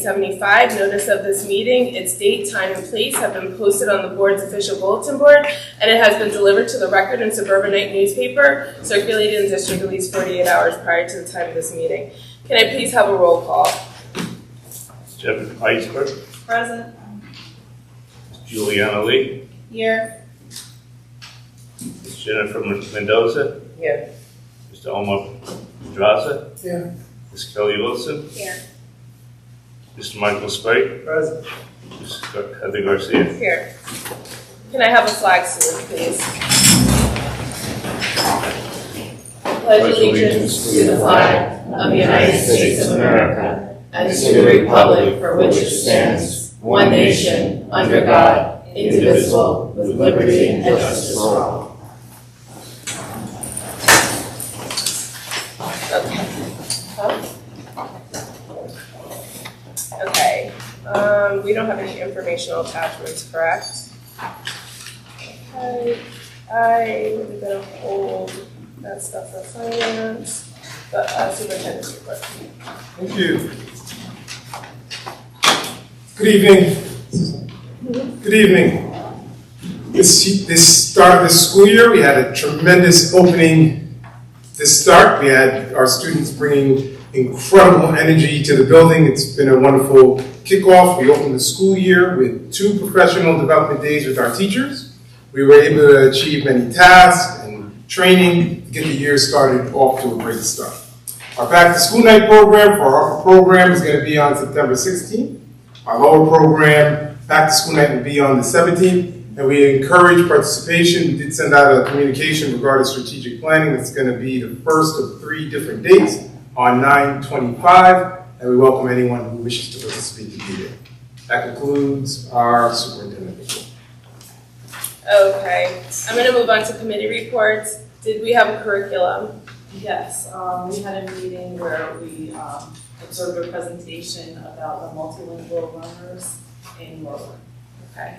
75, notice of this meeting, its date, time, and place have been posted on the board's official bulletin board, and it has been delivered to the Record and Suburbanite newspaper, circulated in district at least 48 hours prior to the time of this meeting. Can I please have a roll call? Jeff Iceberg. Present. Juliana Lee. Here. Ms. Jennifer Mendoza. Here. Mr. Omar Pedraza. Here. Ms. Kelly Wilson. Here. Mr. Michael Spite. Present. Ms. Heather Garcia. Here. Can I have a flag salute, please? Pledge allegiance to the flag of the United States of America and to the republic for which it stands, one nation, under God, indivisible, with liberty and justice for all. Okay. We don't have any informational attachments, correct? Okay. We're gonna hold that stuff for finance, but superintendent's report. Thank you. Good evening. Good evening. This start of the school year, we had a tremendous opening. This start, we had our students bringing incredible energy to the building. It's been a wonderful kickoff. We opened the school year with 2 professional development days with our teachers. We were able to achieve many tasks and training to get the year started off to a great start. Our back to school night program for our upper program is going to be on September 16th. Our lower program, back to school night, will be on the 17th. And we encourage participation. We did send out a communication regarding strategic planning. It's going to be the first of 3 different dates on 9/25, and we welcome anyone who wishes to participate to be there. That concludes our superintendent report. Okay, I'm going to move on to committee reports. Did we have a curriculum? Yes, we had a meeting where we observed a presentation about the multilingual learners in Norwood. Okay.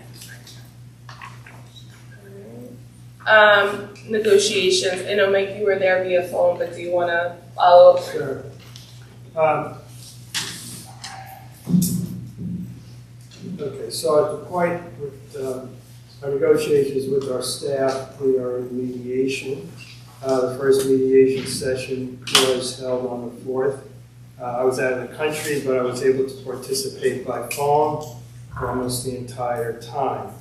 Negotiations. I know, Mike, you were there via phone, but do you want to follow up? Sure. Okay, so at the point with our negotiations with our staff, we are in mediation. The first mediation session was held on the 4th. I was out of the country, but I was able to participate by phone for almost the entire time.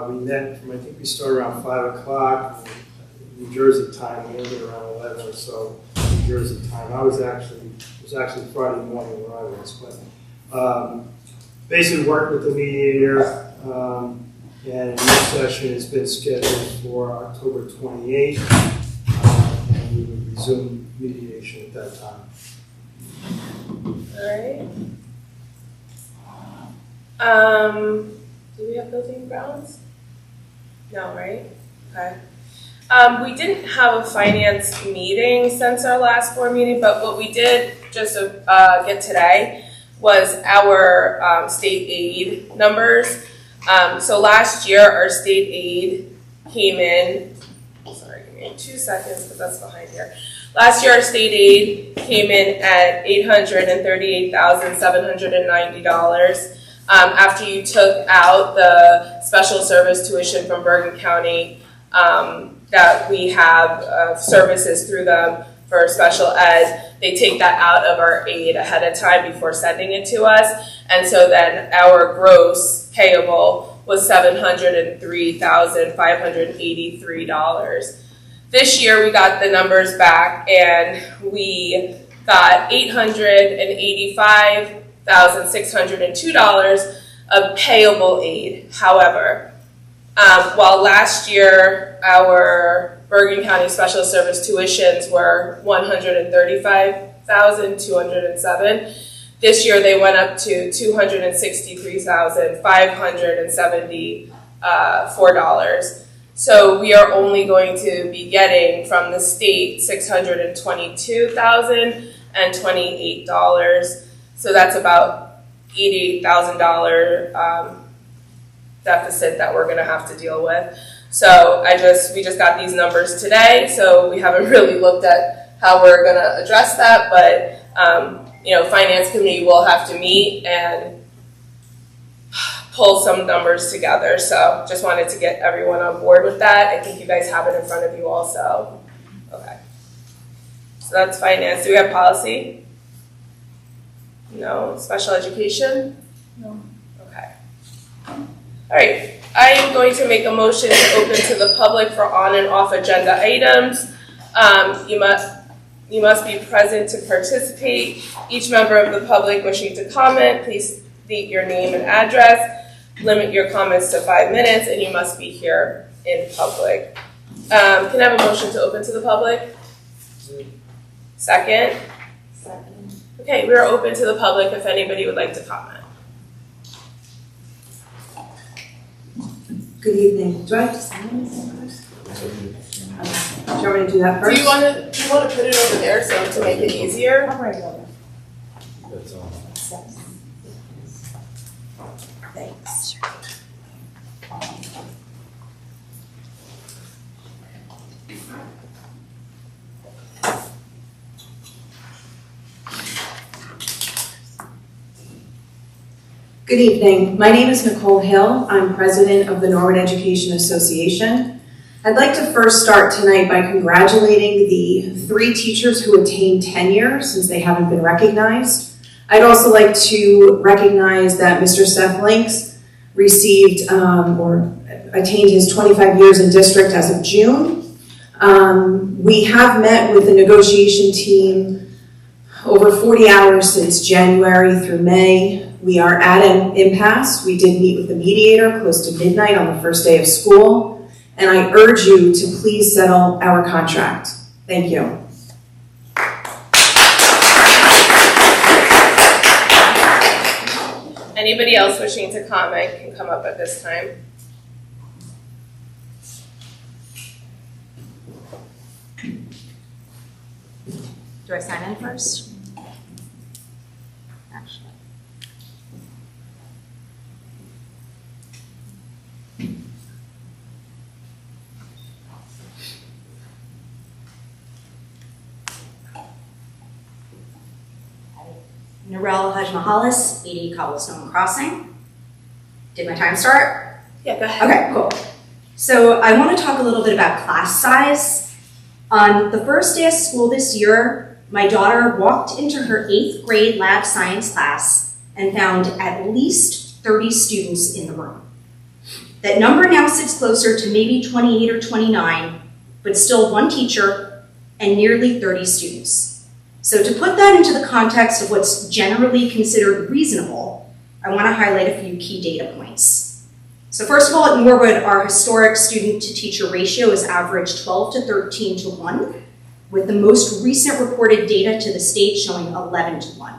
We met from, I think we started around 5 o'clock, New Jersey time. We ended around 11 or so, New Jersey time. It was actually Friday morning where I was, but basically worked with the mediator, and a new session has been scheduled for October 28th, and we will resume mediation at that time. All right. Do we have building and grounds? No, right? Okay. We didn't have a finance meeting since our last board meeting, but what we did just get today was our state aid numbers. So last year, our state aid came in, sorry, give me 2 seconds because that's behind here. Last year, our state aid came in at $838,790. After you took out the special service tuition from Bergen County that we have services through them for special ed, they take that out of our aid ahead of time before sending it to us. And so then our gross payable was $703,583. This year we got the numbers back and we got $885,602 of payable aid. However, while last year our Bergen County Special Service tuitions were $135,207, this year they went up to $263,574. So we are only going to be getting from the state $622,028. So that's about $88,000 deficit that we're going to have to deal with. So we just got these numbers today, so we haven't really looked at how we're going to address that, but finance committee will have to meet and pull some numbers together. So just wanted to get everyone on board with that. I think you guys have it in front of you also. Okay. So that's finance. Do we have policy? No. Special education? No. Okay. All right. I am going to make a motion to open to the public for on and off agenda items. You must be present to participate. Each member of the public wishing to comment, please state your name and address. Limit your comments to 5 minutes, and you must be here in public. Can I have a motion to open to the public? Second? Second. Okay, we are open to the public if anybody would like to comment. Good evening. Do I have to sign anything first? Do you want me to do that Do first? you want to put it over there so to make it easier? I'll write it over. Thanks. Good evening. My name is Nicole Hill. I'm president of the Norwood Education Association. I'd like to first start tonight by congratulating the 3 teachers who attained tenure since they haven't been recognized. I'd also like to recognize that Mr. Seth Links received or attained his 25 years in district as of June. We have met with the negotiation team over 40 hours since January through May. We are at an impasse. We did meet with the mediator close to midnight on the first day of school, and I urge you to please settle our contract. Thank you. Anybody else wishing to comment can come up at this time. Do I sign in first? Actually. Narelle Hajmahalis, 80 Cobblestone Crossing. Did my time start? Yeah, go ahead. Okay, cool. So I want to talk a little bit about class size. On the first day of school this year, my daughter walked into her 8th grade lab science class and found at least 30 students in the room. That number now sits closer to maybe 28 or 29, but still 1 teacher and nearly 30 students. So to put that into the context of what's generally considered reasonable, I want to highlight a few key data points. So first of all, at Norwood, our historic student-to-teacher ratio is average 12 to 13 to 1, with the most recent reported data to the state showing 11 to 1.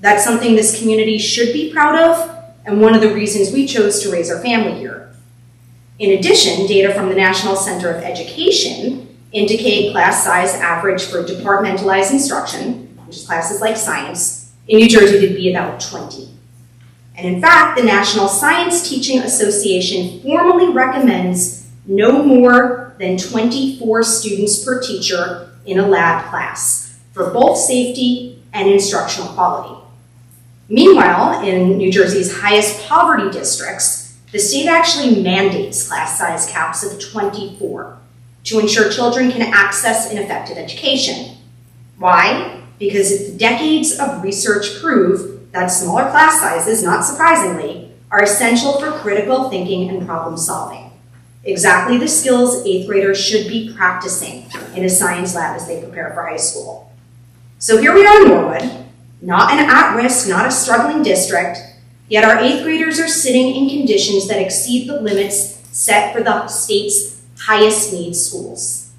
That's something this community should be proud of, and one of the reasons we chose to raise our family here. In addition, data from the National Center of Education indicate class size average for departmentalized instruction, which is classes like science, in New Jersey to be about 20. And in fact, the National Science Teaching Association formally recommends no more than 24 students per teacher in a lab class for both safety and instructional quality. Meanwhile, in New Jersey's highest poverty districts, the state actually mandates class size caps of 24 to ensure children can access an effective education. Why? Because decades of research prove that smaller class sizes, not surprisingly, are essential for critical thinking and problem solving. Exactly the skills 8th graders should be practicing in a science lab as they prepare for high school. So here we are in Norwood, not an at-risk, not a struggling district, yet our 8th graders are sitting in conditions that exceed the limits set for the state's highest needs schools.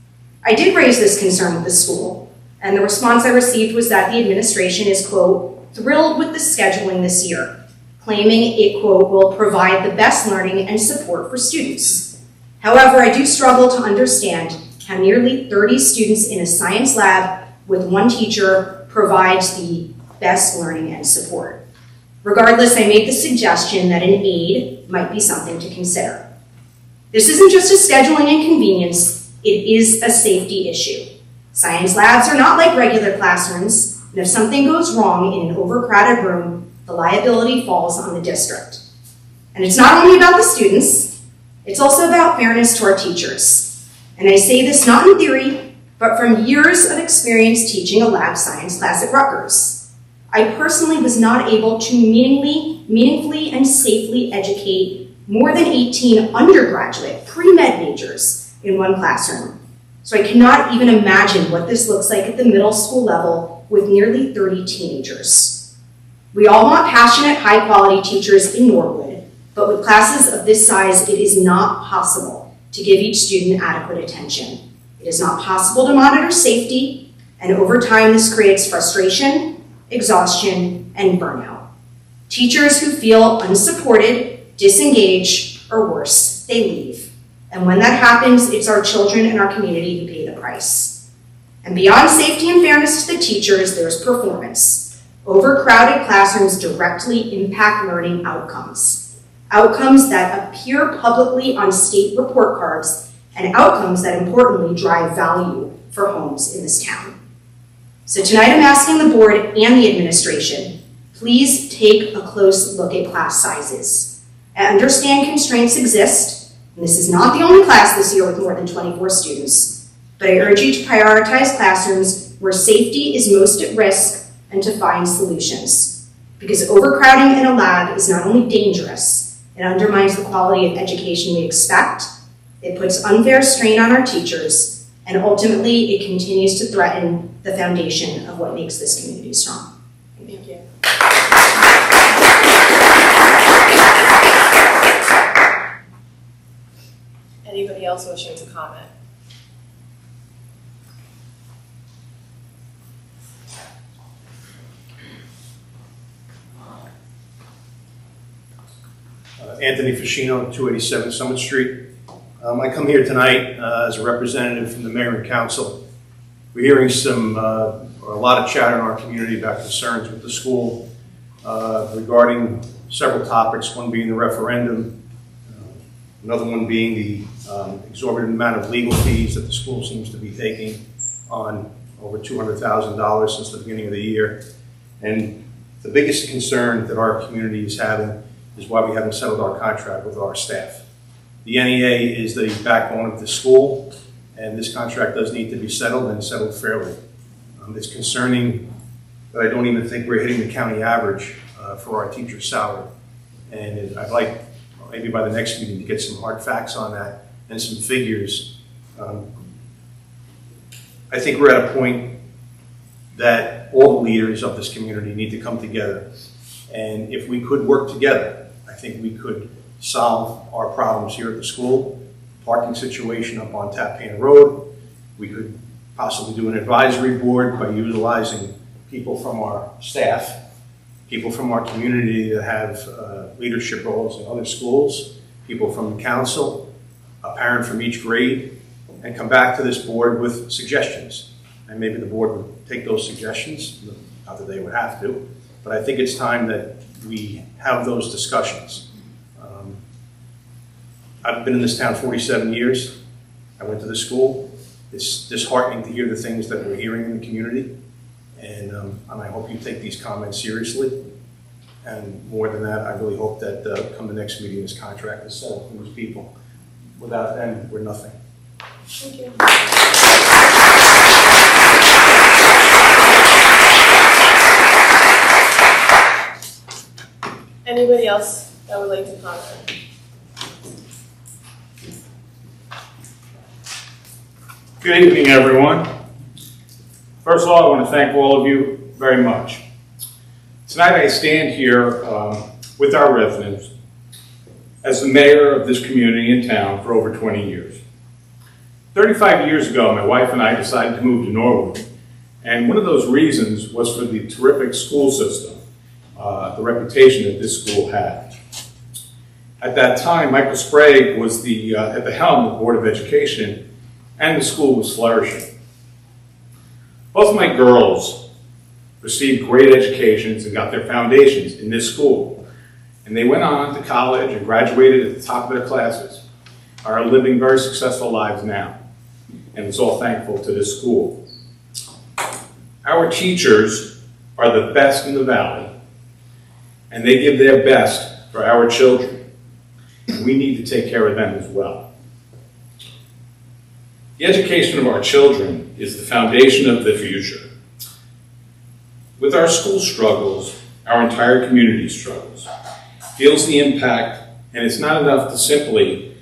I did raise this concern with the school, and the response I received was that the administration is, quote, thrilled with the scheduling this year, claiming it, quote, will provide the best learning and support for students. However, I do struggle to understand how nearly 30 students in a science lab with 1 teacher provides the best learning and support. Regardless, I made the suggestion that an aid might be something to consider. This isn't just a scheduling inconvenience, it is a safety issue. Science labs are not like regular classrooms. And if something goes wrong in an overcrowded room, the liability falls on the district. And it's not only about the students, it's also about fairness to our teachers. And I say this not in theory, but from years of experience teaching a lab science class at Rutgers. I personally was not able to meaningfully and safely educate more than 18 undergraduate pre-med majors in one classroom. So I cannot even imagine what this looks like at the middle school level with nearly 30 teenagers. We all want passionate, high-quality teachers in Norwood, but with classes of this size, it is not possible to give each student adequate attention. It is not possible to monitor safety, and over time, this creates frustration, exhaustion, and burnout. Teachers who feel unsupported, disengage, or worse, they leave. And when that happens, it's our children and our community who pay the price. And beyond safety and fairness to the teachers, there's performance. Overcrowded classrooms directly impact learning outcomes. Outcomes that appear publicly on state report cards, and outcomes that importantly drive value for homes in this town. So tonight I'm asking the board and the administration, please take a close look at class sizes. I understand constraints exist, and this is not the only class this year with more than 24 students, but I urge you to prioritize classrooms where safety is most at risk and to find solutions. Because overcrowding in a lab is not only dangerous, it undermines the quality of education we expect, it puts unfair strain on our teachers, and ultimately it continues to threaten the foundation of what makes this community strong. Thank you. Anybody else wishing to comment? Anthony Fascino, 287 Summit Street. I come here tonight as a representative from the Mayor and Council. We're hearing a lot of chatter in our community about concerns with the school regarding several topics, one being the referendum, another one being the exorbitant amount of legal fees that the school seems to be taking on, over $200,000 since the beginning of the year. And the biggest concern that our community is having is why we haven't settled our contract with our staff. The NEA is the backbone of the school, and this contract does need to be settled and settled fairly. It's concerning that I don't even think we're hitting the county average for our teacher's salary. And I'd like, maybe by the next meeting, to get some hard facts on that and some figures. I think we're at a point that all the leaders of this community need to come together. And if we could work together, I think we could solve our problems here at the school. Parking situation up on Tappan Road. We could possibly do an advisory board by utilizing people from our staff, people from our community that have leadership roles in other schools, people from the council, a parent from each grade, and come back to this board with suggestions. And maybe the board would take those suggestions, not that they would have to, but I think it's time that we have those discussions. I've been in this town 47 years. I went to the school. It's disheartening to hear the things that we're hearing in the community. And I hope you take these comments seriously. And more than that, I really hope that come the next meeting, this contract is settled for those people. Without them, we're nothing. Thank you. Anybody else that would like to comment? Good evening, everyone. First of all, I want to thank all of you very much. Tonight I stand here with our residents as the mayor of this community and town for over 20 years. 35 years ago, my wife and I decided to move to Norwood, and one of those reasons was for the terrific school system, the reputation that this school had. At that time, Michael Sprague was at the helm of the Board of Education, and the school was flourishing. Both of my girls received great educations and got their foundations in this school. And they went on to college and graduated at the top of their classes, are living very successful lives now. And it's all thankful to this school. Our teachers are the best in the valley, and they give their best for our children. And we need to take care of them as well. The education of our children is the foundation of the future. With our school struggles, our entire community struggles, feels the impact, and it's not enough to simply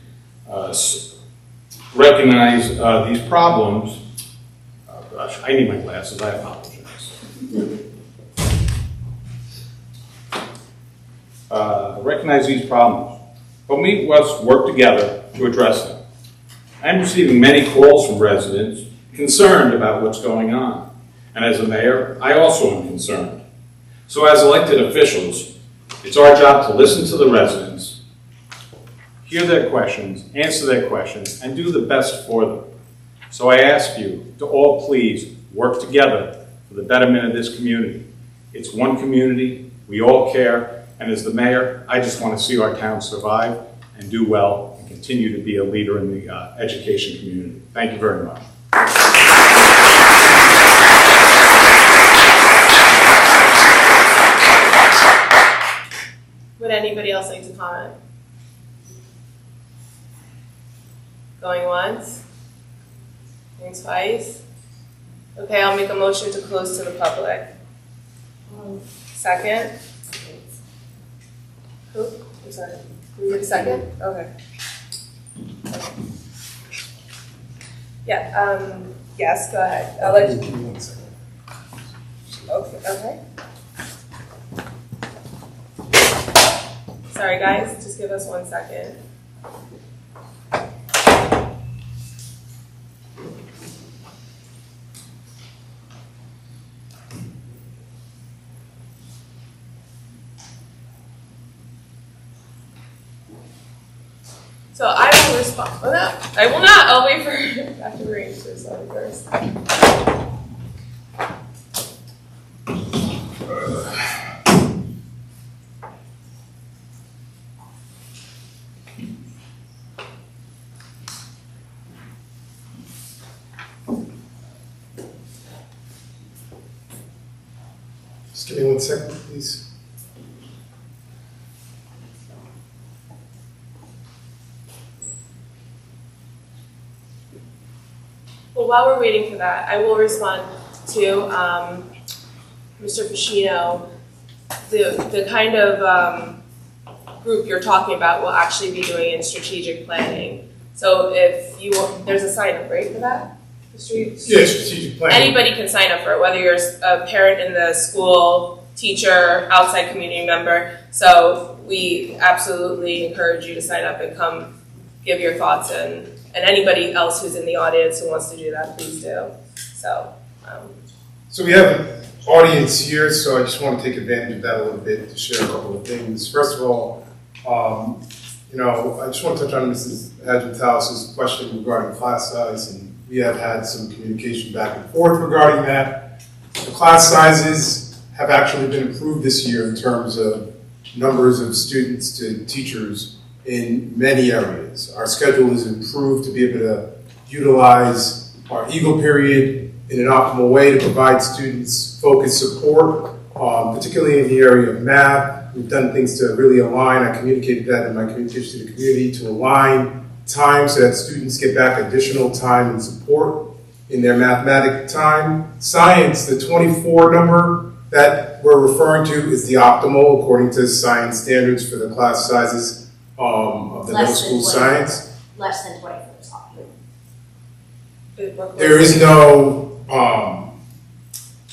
recognize these problems. Oh gosh, I need my glasses, I apologize. Recognize these problems, but we must work together to address them. I'm receiving many calls from residents concerned about what's going on. And as a mayor, I also am concerned. So as elected officials, it's our job to listen to the residents, hear their questions, answer their questions, and do the best for them. So I ask you to all please work together for the betterment of this community. It's one community, we all care, and as the mayor, I just want to see our town survive and do well and continue to be a leader in the education community. Thank you very much. Would anybody else like to comment? Going once? Going twice? Okay, I'll make a motion to close to the public. Second? Who? I'm sorry. Can we get a second? Okay. Yeah, yes, go ahead. I'll let you. Okay. Sorry guys, just give us 1 second. So I will respond. Oh, no, I will not. I'll wait for Dr. Range to respond first. Just give me 1 second, please. Well, while we're waiting for that, I will respond to Mr. Ficino. The kind of group you're talking about will actually be doing in strategic planning. So if you, there's a sign up, right, for that? Yeah, strategic planning. Anybody can sign up for it, whether you're a parent in the school, teacher, outside community member. So we absolutely encourage you to sign up and come give your thoughts, and anybody else who's in the audience who wants to do that, please do. So we have an audience here, so I just want to take advantage of that a little bit to share a couple of things. First of all, I just want to touch on Mrs. Hadjitalis' question regarding class size, and we have had some communication back and forth regarding that. The class sizes have actually been improved this year in terms of numbers of students to teachers in many areas. Our schedule is improved to be able to utilize our Eagle period in an optimal way to provide students focused support, particularly in the area of math. We've done things to really align. I communicated that in my communication to the community, to align time so that students get back additional time and support in their mathematics time. Science, the 24 number that we're referring to is the optimal according to science standards for the class sizes of the middle school science. Less than 24 is optimal. There is no,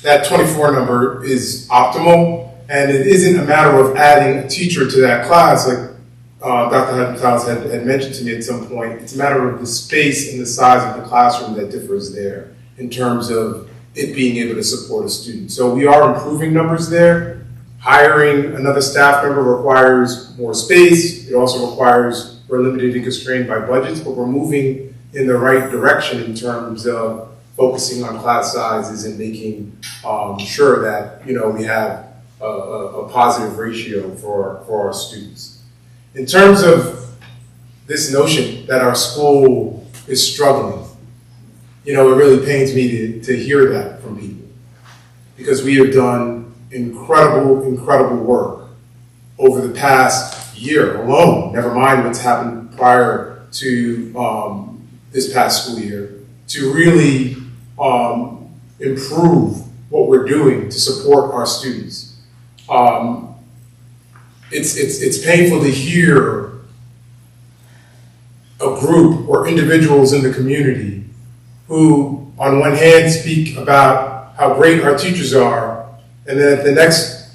that 24 number is optimal, and it isn't a matter of adding a teacher to that class like Dr. Hadjitalis had mentioned to me at some point. It's a matter of the space and the size of the classroom that differs there in terms of it being able to support a student. So we are improving numbers there. Hiring another staff member requires more space. It also requires, we're limited and constrained by budgets, but we're moving in the right direction in terms of focusing on class sizes and making sure that we have a positive ratio for our students. In terms of this notion that our school is struggling, it really pains me to hear that from people, because we have done incredible work over the past year alone, never mind what's happened prior to this past school year, to really improve what we're doing to support our students. It's painful to hear a group or individuals in the community who, on one hand, speak about how great our teachers are, and then at the next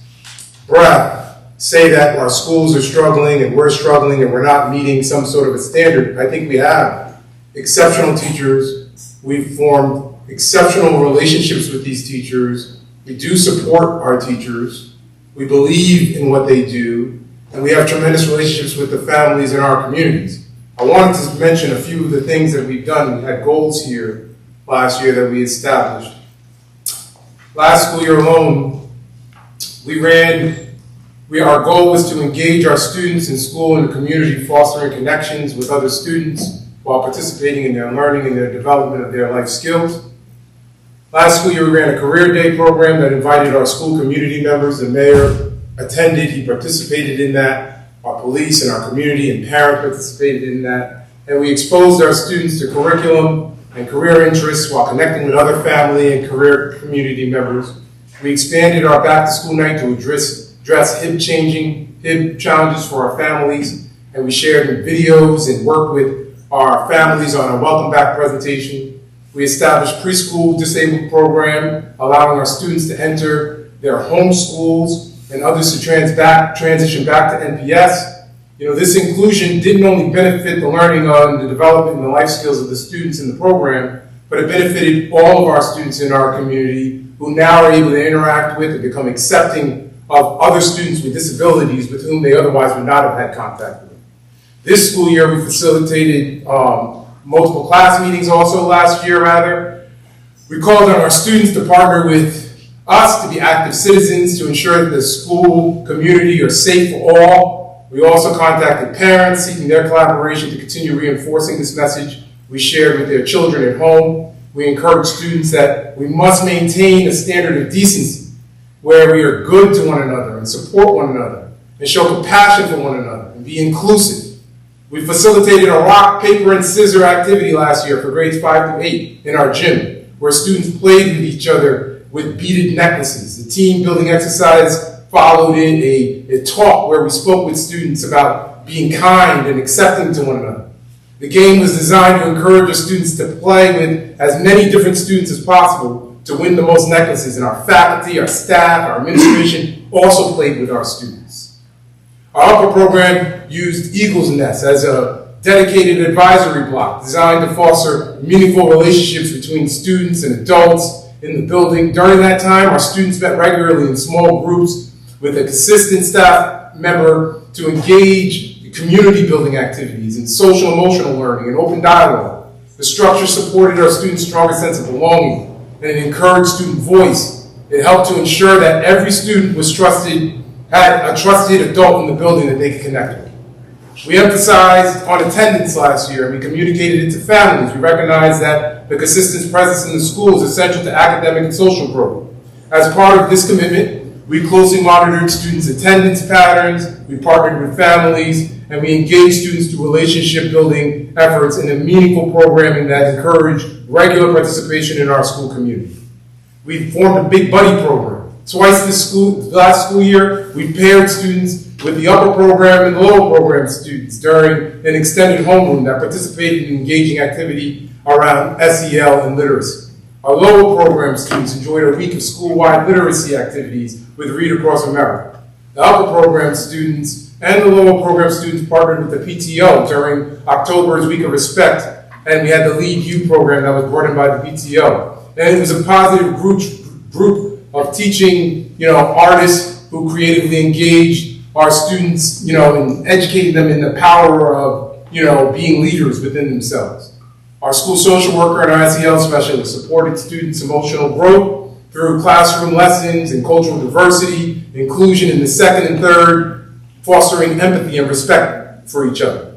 breath say that our schools are struggling and we're not meeting some sort of a standard. I think we have exceptional teachers. We've formed exceptional relationships with these teachers. We do support our teachers. We believe in what they do, and we have tremendous relationships with the families in our communities. I wanted to mention a few of the things that we've done. We had goals here last year that we established. Last school year alone, our goal was to engage our students in school and the community, fostering connections with other students while participating in their learning and their development of their life skills. Last school year, we ran a career day program that invited our school community members. The mayor attended, he participated in that. Our police and our community and parents participated in that. And we exposed our students to curriculum and career interests while connecting with other family and career community members. We expanded our back to school night to address hip challenges for our families. And we shared videos and worked with our families on a welcome back presentation. We established preschool disabled program, allowing our students to enter their home schools and others to transition back to NPS. You know, this inclusion didn't only benefit the learning on the development and the life skills of the students in the program, but it benefited all of our students in our community who now are able to interact with and become accepting of other students with disabilities with whom they otherwise would not have had contact with. This school year, we facilitated multiple class meetings also last year, rather. We called on our students to partner with us to be active citizens to ensure that the school community are safe for all. We also contacted parents seeking their collaboration to continue reinforcing this message we shared with their children at home. We encourage students that we must maintain a standard of decency where we are good to one another and support one another and show compassion for one another and be inclusive. We facilitated a rock, paper, and scissor activity last year for grades 5 through 8 in our gym, where students played with each other with beaded necklaces. The team building exercise followed in a talk where we spoke with students about being kind and accepting to one another. The game was designed to encourage our students to play with as many different students as possible to win the most necklaces, and our faculty, our staff, our administration also played with our students. Our upper program used Eagle's Nest as a dedicated advisory block designed to foster meaningful relationships between students and adults in the building. During that time, our students met regularly in small groups with a consistent staff member to engage in community building activities and social emotional learning and open dialogue. The structure supported our students' stronger sense of belonging and it encouraged student voice. It helped to ensure that every student had a trusted adult in the building that they could connect with. We emphasized on attendance last year, and we communicated it to families. We recognized that the consistent presence in the school is essential to academic and social growth. As part of this commitment, we closely monitored students' attendance patterns, we partnered with families, and we engaged students through relationship building efforts in a meaningful programming that encouraged regular participation in our school community. We formed a Big Buddy program. Twice last school year, we paired students with the upper program and the lower program students during an extended homeroom that participated in engaging activity around SEL and literacy. Our lower program students enjoyed a week of school-wide literacy activities with Read Across America. The upper program students and the lower program students partnered with the PTO during October's Week of Respect, and we had the Lead You program that was brought in by the PTO. And it was a positive group of teaching, artists who creatively engaged our students, and educating them in the power of, being leaders within themselves. Our school social worker and our SEL specialist supported students' emotional growth through classroom lessons and cultural diversity, inclusion in the second and third, fostering empathy and respect for each other.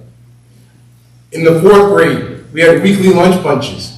In the 4th grade, we had weekly lunch bunches.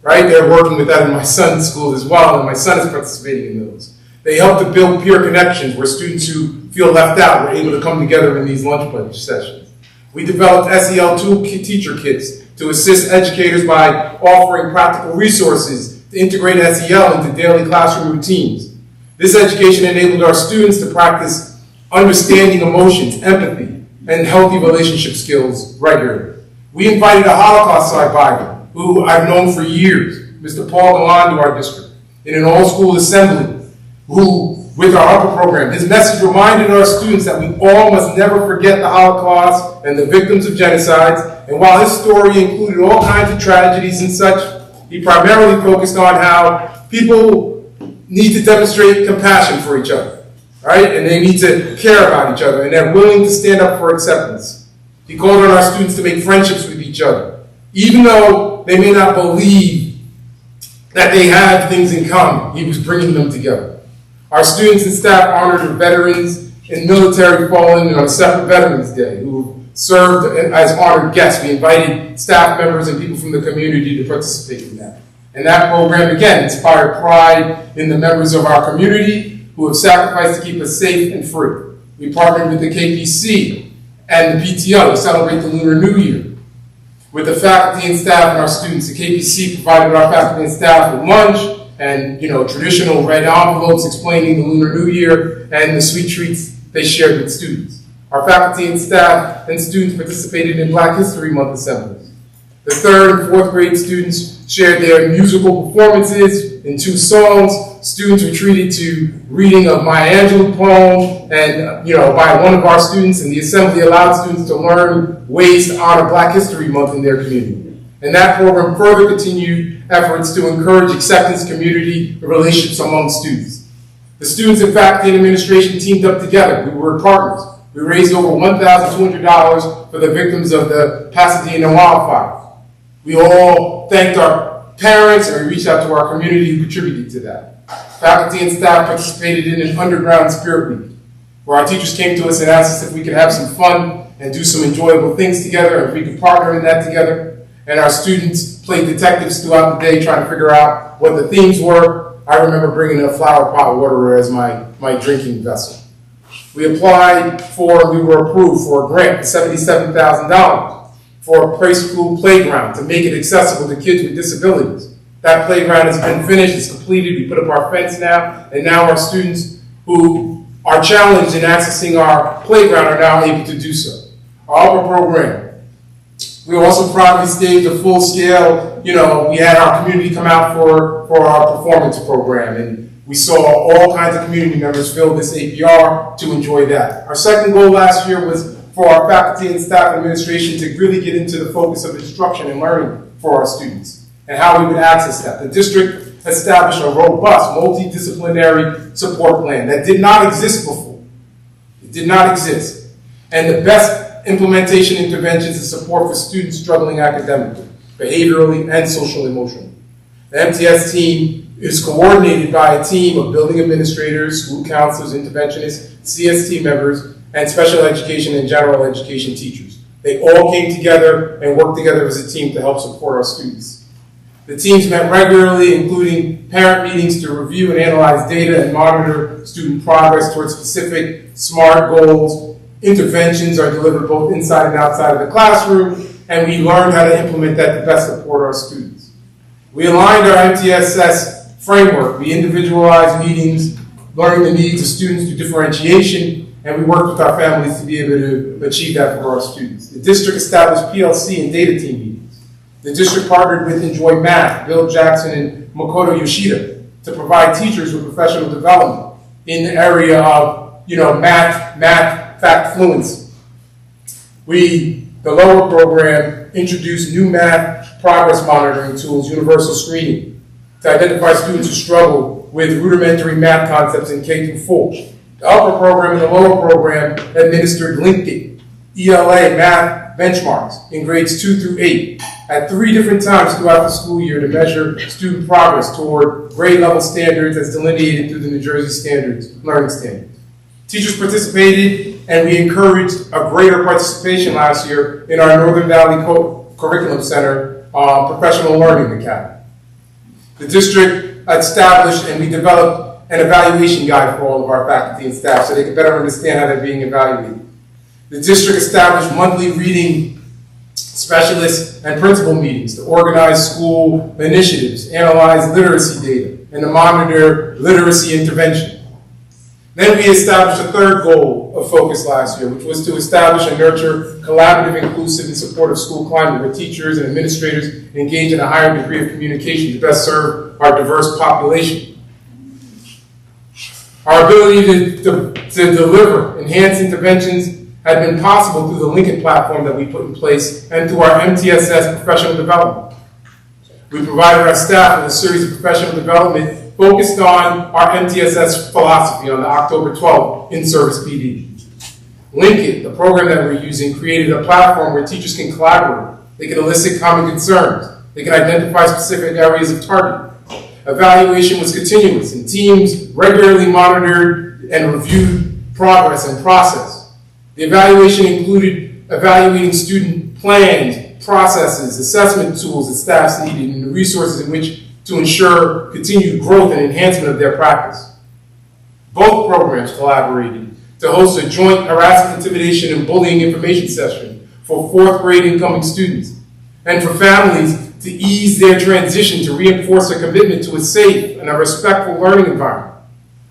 Right? They're working with that in my son's school as well, and my son is participating in those. They help to build peer connections where students who feel left out were able to come together in these lunch bunch sessions. We developed SEL teacher kits to assist educators by offering practical resources to integrate SEL into daily classroom routines. This education enabled our students to practice understanding emotions, empathy, and healthy relationship skills regularly. We invited a Holocaust survivor, who I've known for years, Mr. Paul Galan, to our district, in an all-school assembly, who, with our upper program, his message reminded our students that we all must never forget the Holocaust and the victims of genocides. And while his story included all kinds of tragedies and such, he primarily focused on how people need to demonstrate compassion for each other, right? And they need to care about each other, and they're willing to stand up for acceptance. He called on our students to make friendships with each other, even though they may not believe that they have things in common. He was bringing them together. Our students and staff honored veterans and military fallen on a separate Veterans Day who served as honored guests. We invited staff members and people from the community to participate in that. And that program, again, inspired pride in the members of our community who have sacrificed to keep us safe and free. We partnered with the KPC and the PTO to celebrate the Lunar New Year. With the faculty and staff and our students, the KPC provided our faculty and staff with lunch and, traditional red envelopes explaining the Lunar New Year and the sweet treats they shared with students. Our faculty and staff and students participated in Black History Month assemblies. The 3rd and 4th grade students shared their musical performances in 2 songs. Students were treated to reading of Maya Angelou poem and, by one of our students, and the assembly allowed students to learn ways to honor Black History Month in their community. And that program further continued efforts to encourage acceptance, community, and relationships among students. The students and faculty and administration teamed up together. We were partners. We raised over $1,200 for the victims of the Pasadena wildfire. We all thanked our parents, and we reached out to our community who contributed to that. Faculty and staff participated in an underground spirit week, where our teachers came to us and asked us if we could have some fun and do some enjoyable things together, and if we could partner in that together. And our students played detectives throughout the day trying to figure out what the themes were. I remember bringing a flower pot water as my drinking vessel. We applied for, we were approved for a grant for $77,000 for a preschool playground to make it accessible to kids with disabilities. That playground has been finished, it's completed, we put up our fence now, and now our students who are challenged in accessing our playground are now able to do so. Our upper program, we also proudly staged a full scale, we had our community come out for our performance program, and we saw all kinds of community members fill this APR to enjoy that. Our second goal last year was for our faculty and staff administration to really get into the focus of instruction and learning for our students and how we would access that. The district established a robust multidisciplinary support plan that did not exist before. It did not exist. And the best implementation interventions and support for students struggling academically, behaviorally, and social emotionally. The MTS team is coordinated by a team of building administrators, school counselors, interventionists, CST members, and special education and general education teachers. They all came together and worked together as a team to help support our students. The teams met regularly, including parent meetings to review and analyze data and monitor student progress towards specific SMART goals. Interventions are delivered both inside and outside of the classroom, and we learned how to implement that to best support our students. We aligned our MTSS framework. We individualized meetings, learning the needs of students through differentiation, and we worked with our families to be able to achieve that for our students. The district established PLC and data team meetings. The district partnered with Enjoy Math, Bill Jackson and Makoto Yoshida, to provide teachers with professional development in the area of, math, fact fluency. The lower program introduced new math progress monitoring tools, universal screening, to identify students who struggle with rudimentary math concepts in K through 4. The upper program and the lower program administered LinkGate, ELA math benchmarks in grades 2 through 8 at 3 different times throughout the school year to measure student progress toward grade level standards as delineated through the New Jersey learning standards. Teachers participated, and we encouraged a greater participation last year in our Northern Valley Curriculum Center Professional Learning Academy. The district established and we developed an evaluation guide for all of our faculty and staff so they can better understand how they're being evaluated. The district established monthly reading specialists and principal meetings to organize school initiatives, analyze literacy data, and to monitor literacy intervention. Then we established a third goal of focus last year, which was to establish and nurture collaborative, inclusive, and supportive school climate where teachers and administrators engage in a higher degree of communication to best serve our diverse population. Our ability to deliver enhanced interventions had been possible through the Lincoln platform that we put in place and through our MTSS professional development. We provided our staff with a series of professional development focused on our MTSS philosophy on the October 12th in-service PD. Lincoln, the program that we're using, created a platform where teachers can collaborate. They can elicit common concerns. They can identify specific areas of target. Evaluation was continuous, and teams regularly monitored and reviewed progress and process. The evaluation included evaluating student plans, processes, assessment tools that staffs needed, and the resources in which to ensure continued growth and enhancement of their practice. Both programs collaborated to host a joint harassment, intimidation, and bullying information session for fourth grade incoming students, and for families to ease their transition to reinforce their commitment to a safe and a respectful learning environment.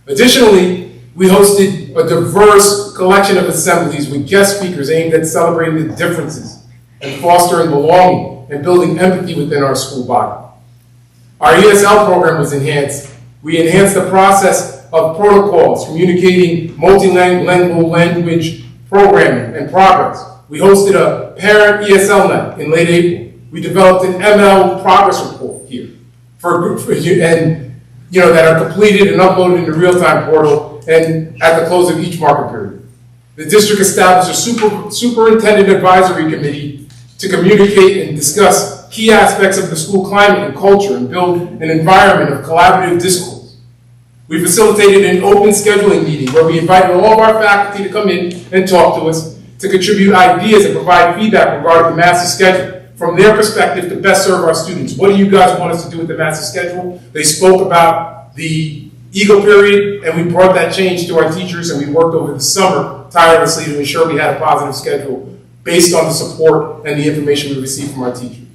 Additionally, we hosted a diverse collection of assemblies with guest speakers aimed at celebrating the differences and fostering belonging and building empathy within our school body. Our ESL program was enhanced. We enhanced the process of protocols, communicating multilingual language programming and progress. We hosted a parent ESL night in late April. We developed an ML progress report here that are completed and uploaded in the real-time portal and at the close of each market period. The district established a superintendent advisory committee to communicate and discuss key aspects of the school climate and culture and build an environment of collaborative discourse. We facilitated an open scheduling meeting where we invited all of our faculty to come in and talk to us, to contribute ideas and provide feedback regarding the master schedule from their perspective to best serve our students. What do you guys want us to do with the master schedule? They spoke about the Eagle period, and we brought that change to our teachers, and we worked over the summer tirelessly to ensure we had a positive schedule based on the support and the information we received from our teachers.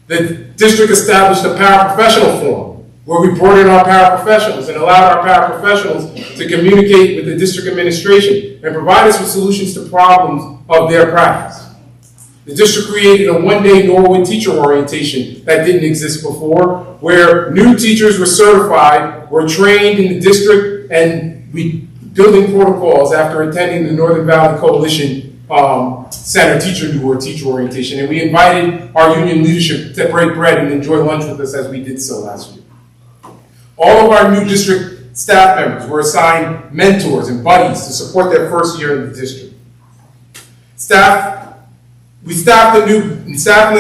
The district established a paraprofessional forum where we brought in our paraprofessionals and allowed our paraprofessionals to communicate with the district administration and provide us with solutions to problems of their practice. The district created a one-day Norwood teacher orientation that didn't exist before, where new teachers were certified, were trained in the district, and we building protocols after attending the Northern Valley Coalition Center teacher orientation, and we invited our union leadership to break bread and enjoy lunch with us as we did so last year. All of our new district staff members were assigned mentors and buddies to support their first year in the district. We staffed the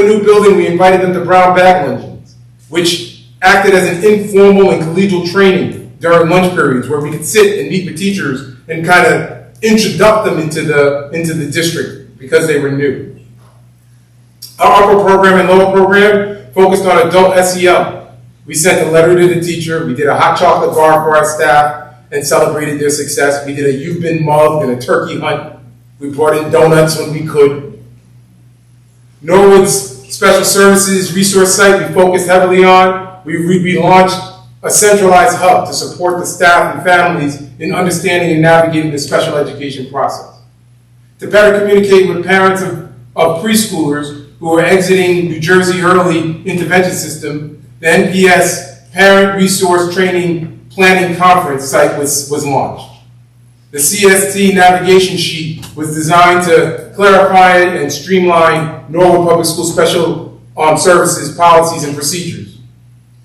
new building. We invited them to brown bag luncheons, which acted as an informal and collegial training during lunch periods where we could sit and meet with teachers and kind of introduce them into the district because they were new. Our upper program and lower program focused on adult SEL. We sent a letter to the teacher. We did a hot chocolate bar for our staff and celebrated their success. We did a you've been mugged and a turkey hunt. We brought in donuts when we could. Norwood's special services resource site we focused heavily on. We launched a centralized hub to support the staff and families in understanding and navigating the special education process. To better communicate with parents of preschoolers who are exiting New Jersey early intervention system, the NPS Parent Resource Training Planning Conference site was launched. The CST navigation sheet was designed to clarify and streamline Norwood Public School special services policies and procedures.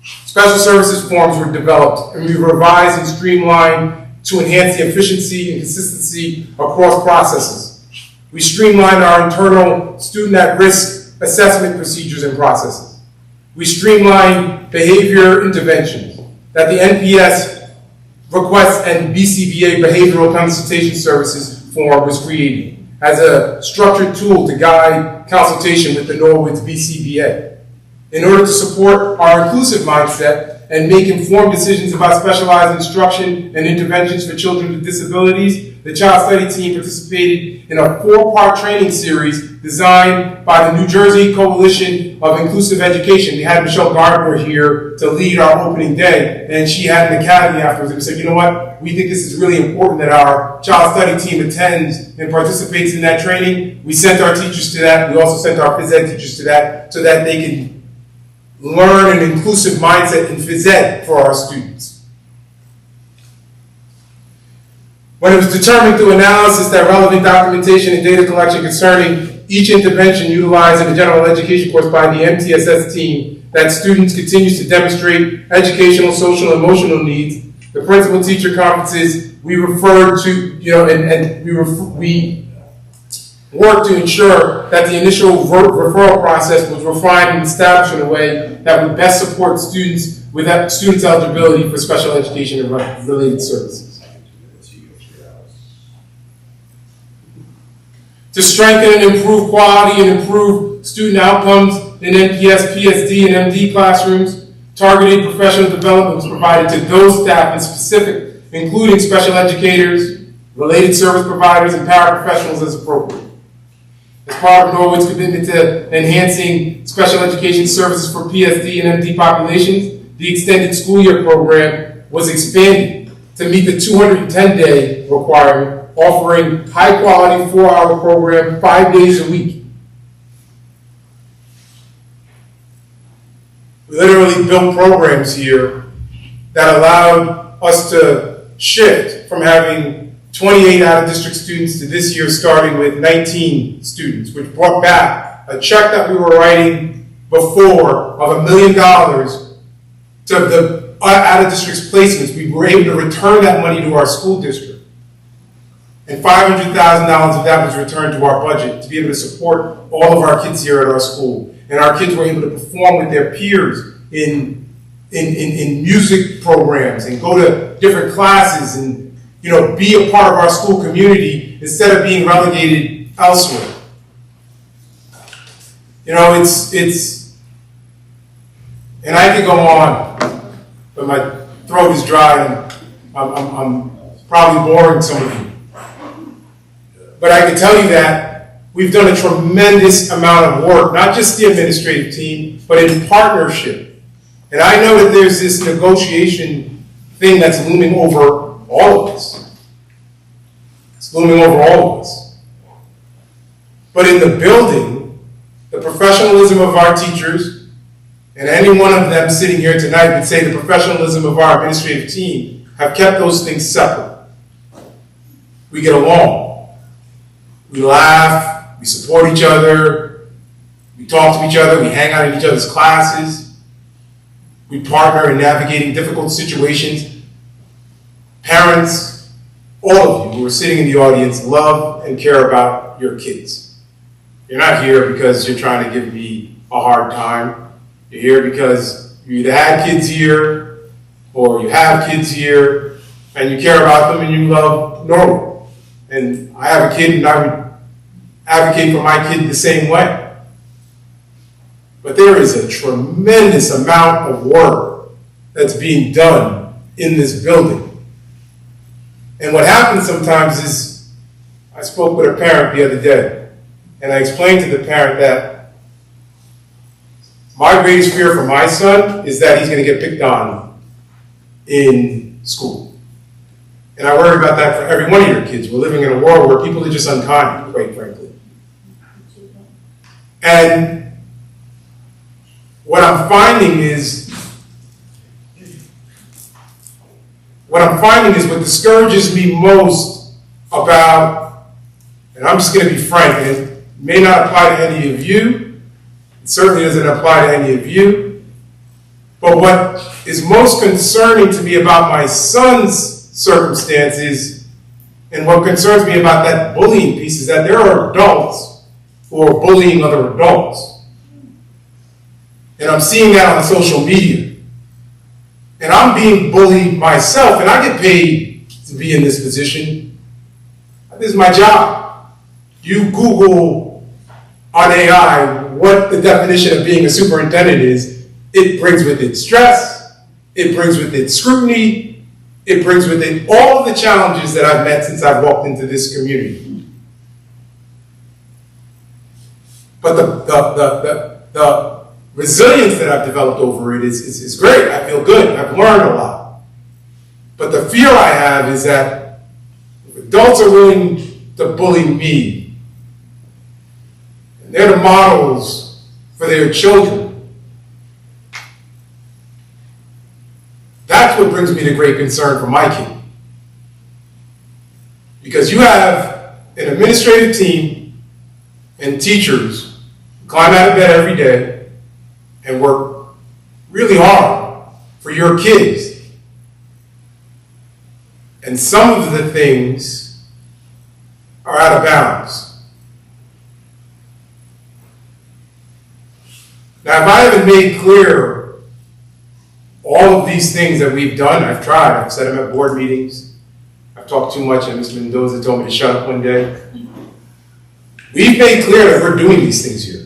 Special services forms were developed and we revised and streamlined to enhance the efficiency and consistency across processes. We streamlined our internal student at-risk assessment procedures and processes. We streamlined behavior interventions that the NPS requests and BCBA behavioral consultation services form was created as a structured tool to guide consultation with the Norwood's BCBA. In order to support our inclusive mindset and make informed decisions about specialized instruction and interventions for children with disabilities, the Child Study Team participated in a 4-part training series designed by the New Jersey Coalition of Inclusive Education. We had Michelle Gardner here to lead our opening day, and she had an academy afterwards, and we said, you know what, we think this is really important that our Child Study Team attends and participates in that training. We sent our teachers to that. We also sent our phys ed teachers to that so that they can learn an inclusive mindset in phys ed for our students. When it was determined through analysis that relevant documentation and data collection concerning each intervention utilized in the general education course by the MTSS team that students continue to demonstrate educational, social, and emotional needs, the principal-teacher conferences, we referred to, we worked to ensure that the initial referral process was refined and established in a way that would best support students with students' eligibility for special education and related services. To strengthen and improve quality and improve student outcomes in NPS, PSD, and MD classrooms, targeted professional development was provided to those staff in specific, including special educators, related service providers, and paraprofessionals as appropriate. As part of Norwood's commitment to enhancing special education services for PSD and MD populations, the extended school year program was expanded to meet the 210-day requirement, offering high-quality 4-hour program 5 days a week. We literally built programs here that allowed us to shift from having 28 out-of-district students to this year starting with 19 students, which brought back a check that we were writing before of $1 million to the out-of-district placements. We were able to return that money to our school district. And $500,000 of that was returned to our budget to be able to support all of our kids here at our school. And our kids were able to perform with their peers in music programs and go to different classes and, you know, be a part of our school community instead of being relegated elsewhere. You know, it's, and I could go on, but my throat is dry and I'm probably boring some of you. But I can tell you that we've done a tremendous amount of work, not just the administrative team, but in partnership. And I know that there's this negotiation thing that's looming over all of us. It's looming over all of us. But in the building, the professionalism of our teachers, and any one of them sitting here tonight would say the professionalism of our administrative team have kept those things separate. We get along. We laugh, we support each other, we talk to each other, we hang out in each other's classes, we partner in navigating difficult situations. Parents, all of you who are sitting in the audience, love and care about your kids. You're not here because you're trying to give me a hard time. You're here because you either had kids here or you have kids here and you care about them and you love Norwood. And I have a kid and I would advocate for my kid the same way. But there is a tremendous amount of work that's being done in this building. And what happens sometimes is, I spoke with a parent the other day, and I explained to the parent that my greatest fear for my son is that he's going to get picked on in school. And I worry about that for every one of your kids. We're living in a world where people are just unkind, quite frankly. And what I'm finding is what discourages me most about, and I'm just going to be frank, and it may not apply to any of you, it certainly doesn't apply to any of you, but what is most concerning to me about my son's circumstances and what concerns me about that bullying piece is that there are adults who are bullying other adults. And I'm seeing that on social media. And I'm being bullied myself, and I get paid to be in this position. This is my job. You Google on AI what the definition of being a superintendent is, it brings with it stress, It brings with it scrutiny. It brings with it all of the challenges that I've met since I've walked into this community. But the resilience that I've developed over it is great. I feel good. I've learned a lot. But the fear I have is that if adults are willing to bully me, and they're the models for their children, that's what brings me to great concern for my kid. Because you have an administrative team and teachers who climb out of bed every day and work really hard for your kids. And some of the things are out of bounds. Now, if I haven't made clear all of these things that we've done, I've tried. I've said them at board meetings. I've talked too much, and Ms. Mendoza told me to shut up one day. We've made clear that we're doing these things here.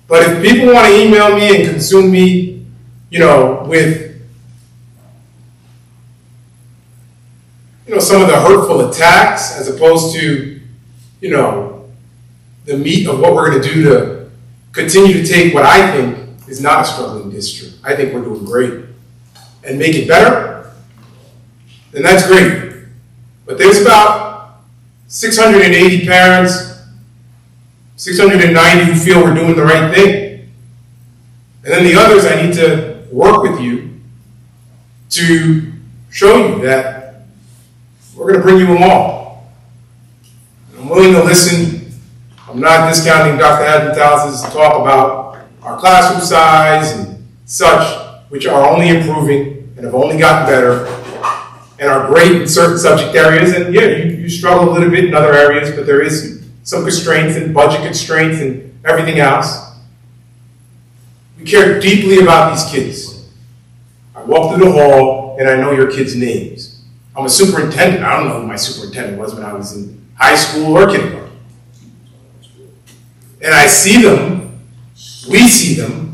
But if people want to email me and consume me, with some of the hurtful attacks as opposed to, the meat of what we're going to do to continue to take what I think is not a struggling district. I think we're doing great. And make it better, then that's great. But there's about 680 parents, 690 who feel we're doing the right thing. And then the others, I need to work with you to show you that we're going to bring you along. I'm willing to listen. I'm not discounting Dr. Adventaz's talk about our classroom size and such, which are only improving and have only gotten better and are great in certain subject areas. And yeah, you struggle a little bit in other areas, but there is some constraints and budget constraints and everything else. We care deeply about these kids. I walk through the hall and I know your kids' names. I'm a superintendent. I don't know who my superintendent was when I was in high school or kindergarten. And I see them, we see them,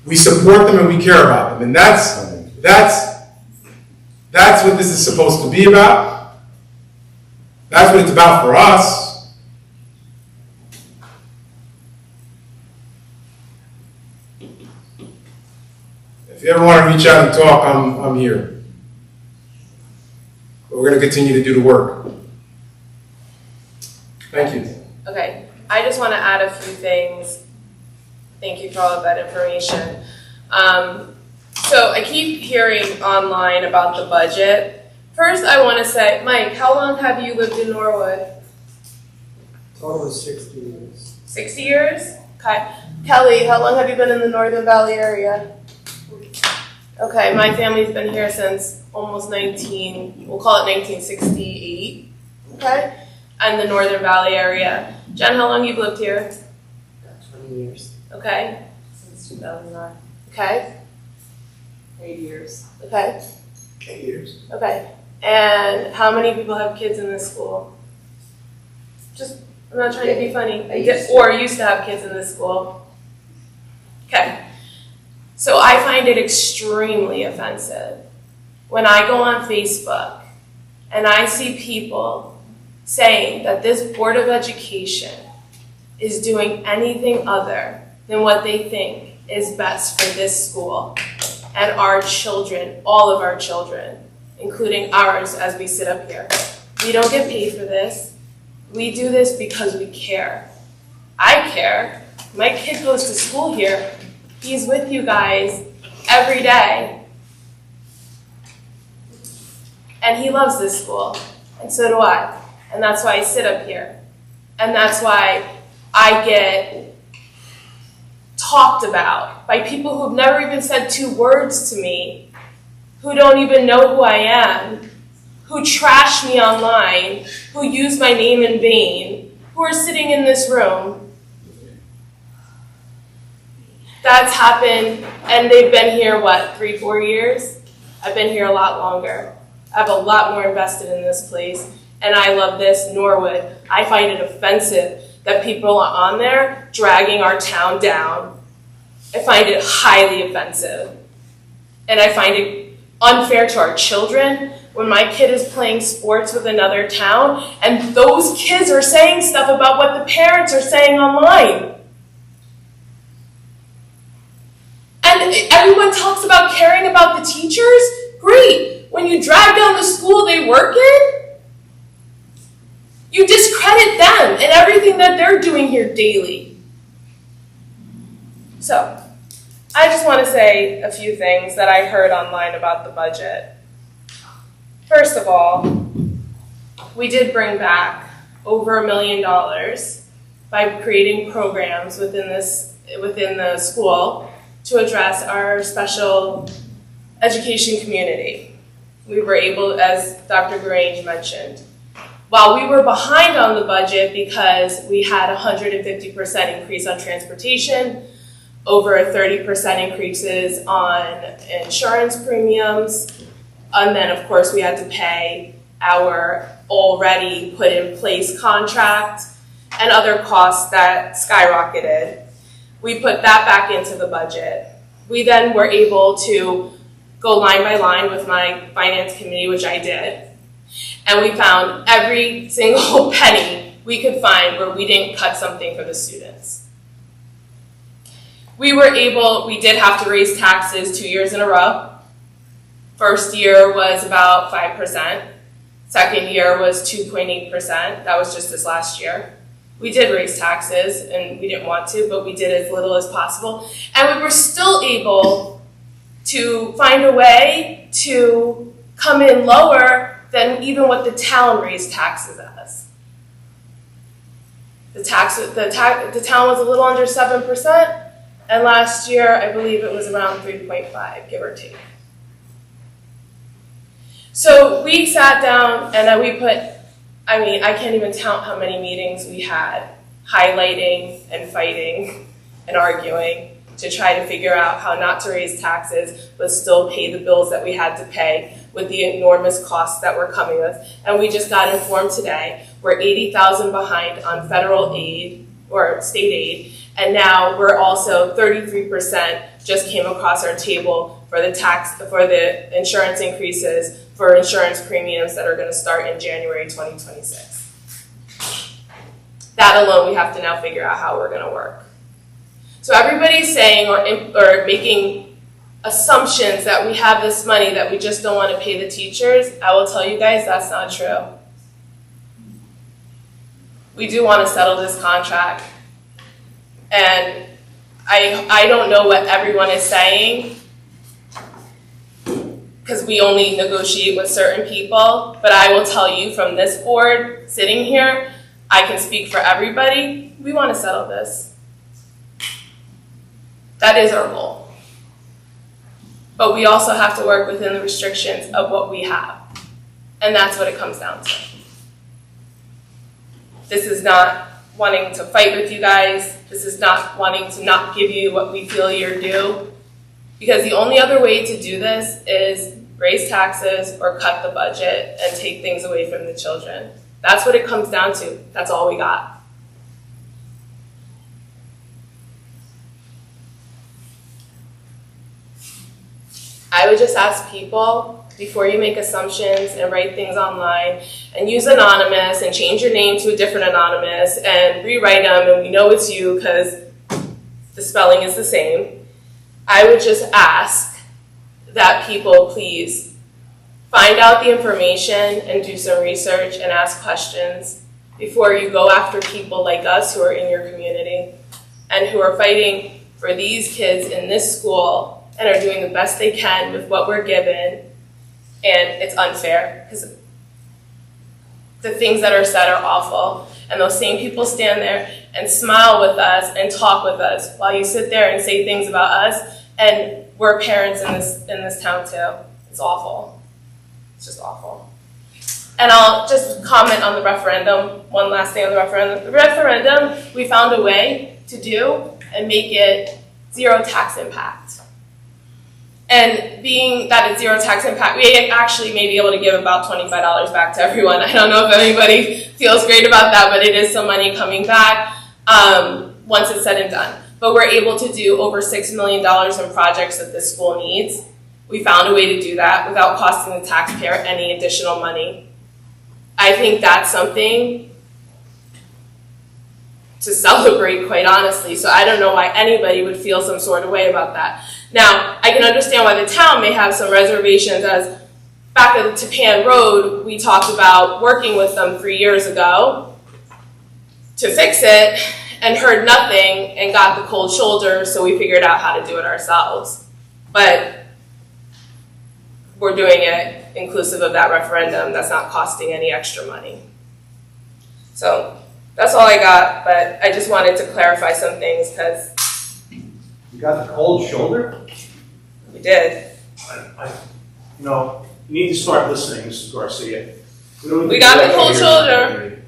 we support them, and we care about them. And that's what this is supposed to be about. That's what it's about for us. If you ever want to reach out and talk, I'm here. But we're going to continue to do the work. Thank you. Okay, I just want to add a few things. Thank you for all of that information. So I keep hearing online about the budget. First, I want to say, Mike, how long have you lived in Norwood? Total is 60 years. 60 years? Okay. Kelly, how long have you been in the Northern Valley area? Okay, my family's been here since almost we'll call it 1968, okay? And the Northern Valley area. Jen, how long you've lived here? About 20 years. Okay. Since 2009. Okay. 8 years. Okay. 8 years. Okay. And how many people have kids in this school? I'm not trying to be funny. Or used to have kids in this school. Okay. So I find it extremely offensive when I go on Facebook and I see people saying that this Board of Education is doing anything other than what they think is best for this school and our children, all of our children, including ours as we sit up here. We don't get paid for this. We do this because we care. I care. My kid goes to school here. He's with you guys every day. And he loves this school. And so do I. And that's why I sit up here. And that's why I get talked about by people who've never even said 2 words to me, who don't even know who I am, who trash me online, who use my name in vain, who are sitting in this room. That's happened, and they've been here, 3-4 years? I've been here a lot longer. I have a lot more invested in this place, and I love this, Norwood. I find it offensive that people are on there dragging our town down. I find it highly offensive. And I find it unfair to our children when my kid is playing sports with another town and those kids are saying stuff about what the parents are saying online. And everyone talks about caring about the teachers. Great. When you drag down the school they work in, you discredit them and everything that they're doing here daily. So, I just want to say a few things that I heard online about the budget. First of all, we did bring back over $1 million by creating programs within the school to address our special education community. We were able, as Dr. Grange mentioned, while we were behind on the budget because we had a 150% increase on transportation, over 30% increases on insurance premiums, and then of course we had to pay our already put in place contract and other costs that skyrocketed. We put that back into the budget. We then were able to go line by line with my finance committee, which I did, and we found every single penny we could find where we didn't cut something for the students. We did have to raise taxes 2 years in a row. First year was about 5%. Second year was 2.8%. That was just this last year. We did raise taxes, and we didn't want to, but we did as little as possible. And we were still able to find a way to come in lower than even what the town raised taxes as. The town was a little under 7%. And last year, I believe it was around 3.5, give or take. So we sat down and I can't even count how many meetings we had, highlighting and fighting and arguing to try to figure out how not to raise taxes, but still pay the bills that we had to pay with the enormous costs that were coming with. And we just got informed today, we're $80,000 behind on federal aid or state aid. And now we're also 33% just came across our table for the insurance increases for insurance premiums that are going to start in January 2026. That alone, we have to now figure out how we're going to work. So everybody's saying or making assumptions that we have this money that we just don't want to pay the teachers. I will tell you guys that's not true. We do want to settle this contract. And I don't know what everyone is saying because we only negotiate with certain people, but I will tell you from this board sitting here, I can speak for everybody, we want to settle this. That is our goal. But we also have to work within the restrictions of what we have. And that's what it comes down to. This is not wanting to fight with you guys. This is not wanting to not give you what we feel you're due. Because the only other way to do this is raise taxes or cut the budget and take things away from the children. That's what it comes down to. That's all we got. I would just ask people, before you make assumptions and write things online and use anonymous and change your name to a different anonymous and rewrite them and we know it's you because the spelling is the same, I would just ask that people please find out the information and do some research and ask questions before you go after people like us who are in your community and who are fighting for these kids in this school and are doing the best they can with what we're given. And it's unfair because the things that are said are awful. And those same people stand there and smile with us and talk with us while you sit there and say things about us. And we're parents in this town too. It's awful. It's just awful. And I'll just comment on the referendum. One last thing on the referendum. The referendum, we found a way to do and make it zero tax impact. And being that it's zero tax impact, we actually may be able to give about $25 back to everyone. I don't know if anybody feels great about that, but it is some money coming back once it's said and done. But we're able to do over $6 million in projects that this school needs. We found a way to do that without costing the taxpayer any additional money. I think that's something to celebrate, quite honestly. So I don't know why anybody would feel some sort of way about that. Now, I can understand why the town may have some reservations, as back at the Tapan Road, we talked about working with them 3 years ago to fix it and heard nothing and got the cold shoulder, so we figured out how to do it ourselves. But we're doing it inclusive of that referendum. That's not costing any extra money. So that's all I got, but I just wanted to clarify some things because You got the cold shoulder? we did. You know, you need to start listening, Mrs. Garcia. We got the cold shoulder.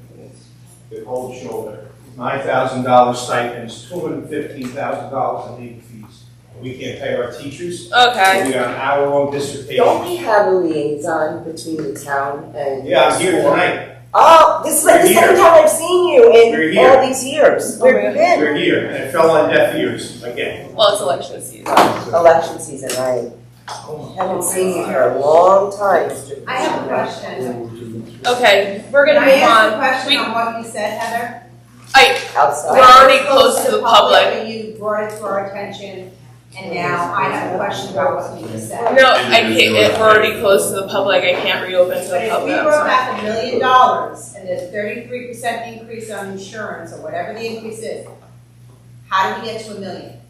The cold shoulder. $9,000 stipends, $215,000 in legal fees. We can't pay our teachers. Okay. We got an hour-long dissertation. Don't we have a liaison between the town and? Yeah, I'm here tonight. Oh, this is like the We're second here. time I've seen you We're in here. all these years. Where have you been? We're here, and it fell on deaf ears again. Well, it's election season. Election season, right? Haven't seen you for a long time, Mr. I have a question. Okay, we're Can gonna I move ask a on. question on what you said, Heather? We're Outside. already close to the public. But you brought it to our attention, and now I have a question about what you just said. No, I can't. We're already close to the public. I can't reopen to But the if we public. I'm brought sorry. back $1 million and there's 33% increase on insurance or whatever the increase is, how do we get to $1 million?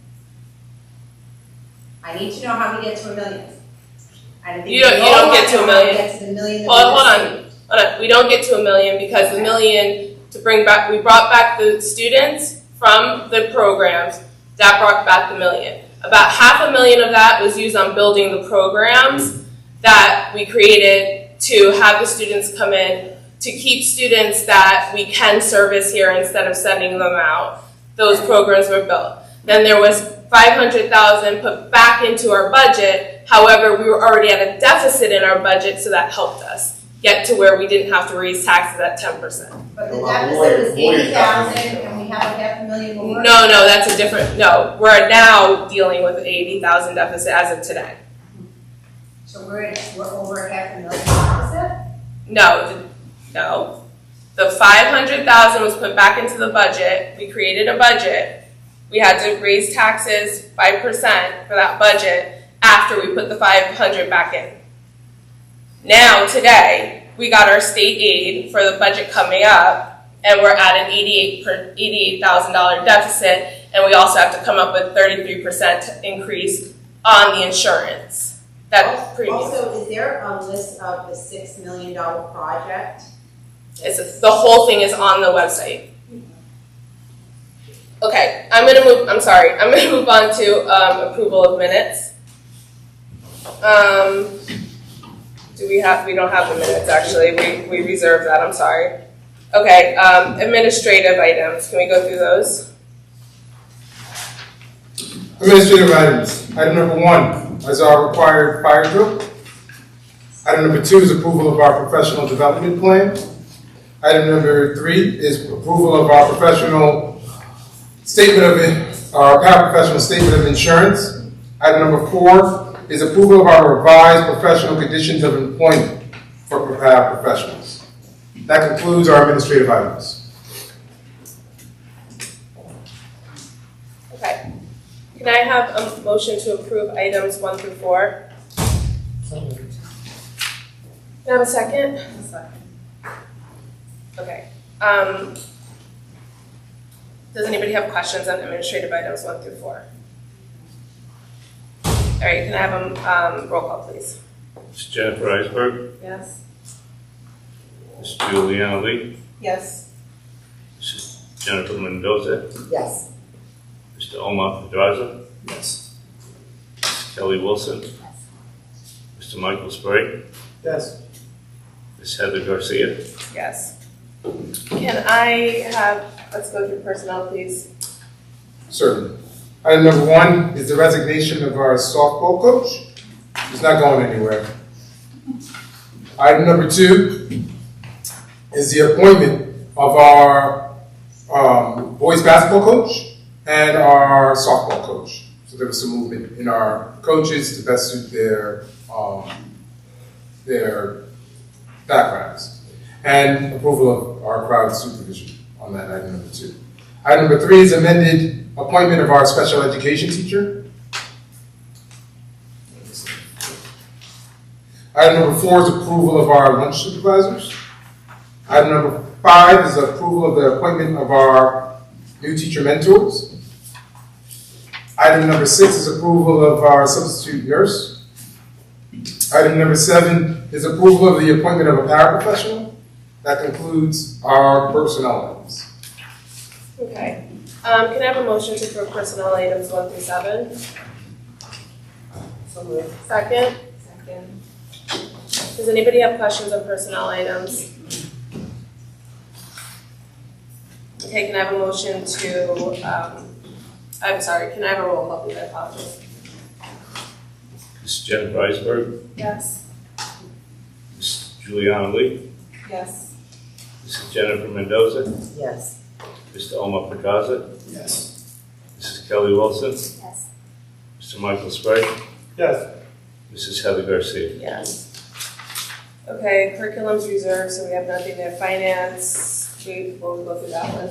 I need to know how we get to $1 million. I think You don't get to $1 million. Get to the million that Hold we just on. We don't get to $1 million because the million to bring back, we brought back the students from the programs. That brought back the $1 million. About $500,000 of that was used on building the programs that we created to have the students come in, to keep students that we can service here instead of sending them out. Those programs were built. Then there was $500,000 put back into our budget. However, we were already at a deficit in our budget, so that helped us get to where we didn't have to raise taxes at 10%. But the deficit was 80,000 and we have $500,000 more. No, that's a different, no. We're now dealing with an 80,000 deficit as of today. So we're over $500,000 deficit? No. The 500,000 was put back into the budget. We created a budget. We had to raise taxes 5% for that budget after we put the 500 back in. Now, today, we got our state aid for the budget coming up, and we're at an $88,000 deficit, and we also have to come up with 33% increase on the insurance. That's premium. Also, is there a list of the $6 million project? The whole thing is on the website. Okay, I'm gonna move on to approval of minutes. We don't have the minutes actually, we reserved that, I'm sorry. Okay, administrative items, can we go through those? Administrative items. Item number 1 is our required fire drill. Item number 2 is approval of our professional development plan. Item number 3 is approval of our professional statement of our paraprofessional statement of insurance. Item number 4 is approval of our revised professional conditions of employment for paraprofessionals. That concludes our administrative items. Okay. Can I have a motion to approve items 1 through 4? Can I have a second? Okay. Does anybody have questions on administrative items 1 through 4? All right, can I have a roll call, please? Ms. Jennifer Iceberg, Yes. Ms. Juliana Lee, Yes. Mrs. Jennifer Mendoza, Yes. Mr. Omar Pedraza, Yes. Ms. Kelly Wilson, Mr. Michael Sprague, Yes. Ms. Heather Garcia. Yes. Can I have, let's go through personnel, please. Certainly. Item number 1 is the resignation of our softball coach. He's not going anywhere. Item number 2 is the appointment of our boys basketball coach and our softball coach. So So there was some movement in our coaches to best suit their backgrounds. And approval of our crowd supervision on that item number 2. Item number 3 is amended appointment of our special education teacher. Item number 4 is approval of our lunch supervisors. Item number 5 is approval of the appointment of our new teacher mentors. Item number 6 is approval of our substitute nurse. Item number 7 is approval of the appointment of a paraprofessional. That concludes our personnel items. Okay. Can I have a motion to approve personnel items 1 through 7? So moved. Second? Second. Does anybody have questions on personnel items? Okay, can I have a motion to, I'm sorry, can I have a roll call, please? I apologize. Ms. Jennifer Eisberg, Yes. Ms. Juliana Lee, Yes. Mrs. Jennifer Mendoza, Yes. Mr. Omar Pedraza, Yes. Mrs. Kelly Wilson, Yes. Mr. Michael Sprague, Yes. Mrs. Heather Garcia. Yes. Okay, curriculum's reserved, so we have nothing there. Finance, we'll go through that one.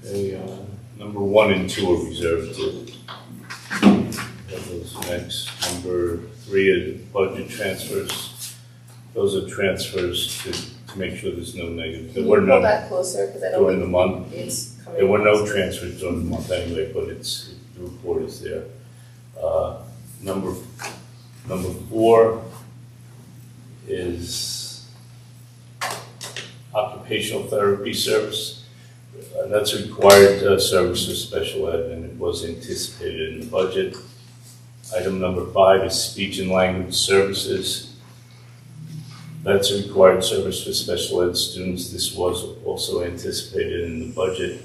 Okay, number 1 and 2 are reserved too. That goes next. Number 3 is budget transfers. Those are transfers to make sure there's no negative. Can There you were pull no that closer, because I during the don't month. think it's coming. There were no transfers during the month anyway, but the report is there. Number 4 is occupational therapy service. That's a required service for special ed, and it was anticipated in the budget. Item number 5 is speech and language services. That's a required service for special ed students. This was also anticipated in the budget.